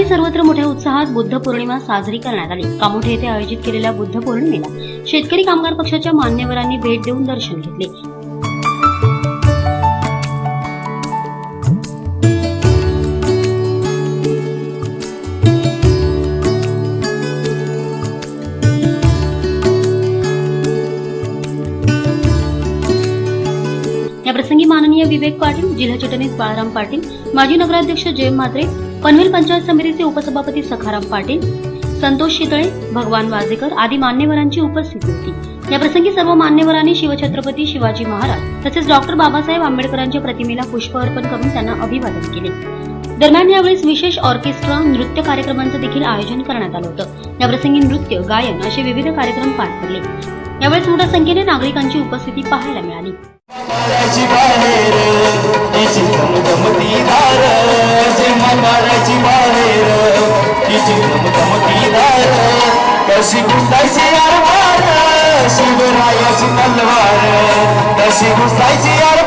सर्वत्र मोठ्या उत्साहात बुद्ध पौर्णिमा साजरी करण्यात आली। कामोठे येथे आयोजित केलेल्या बुद्ध पौर्णिमेला शेतकरी कामगार पक्षाच्या मान्यवरांनी भेट देऊन दर्शन घेतले। या प्रसंगी माननीय विवेक पाटील, जिल्हा चिटणीस बाळाराम पाटील, माजी नगराध्यक्ष जय म्हात्रे, पनवेल पंचायत समितीचे उपसभापती सखाराम पाटील, संतोष शितळे, भगवान वाजेकर आदी मान्यवरांची उपस्थिती होती। या प्रसंगी सर्व मान्यवरांनी शिवछत्रपती शिवाजी महाराज तसेच डॉ. बाबासाहेब आंबेडकरांच्या प्रतिमेला पुष्प अर्पण करून त्यांना अभिवादन केले। दरम्यान यावेळी विशेष ऑर्केस्ट्रा, नृत्य कार्यक्रमांचं देखील आयोजन करण्यात आलं होतं। या प्रसंगी नृत्य, गायन असे विविध कार्यक्रम पार पडले। यावेळी मोठ्या संख्येने नागरिकांची उपस्थिती पाहायला मिळाली। कशी घुसायची यार वार, शिवरायाची तलवार, कशी घुसायची यार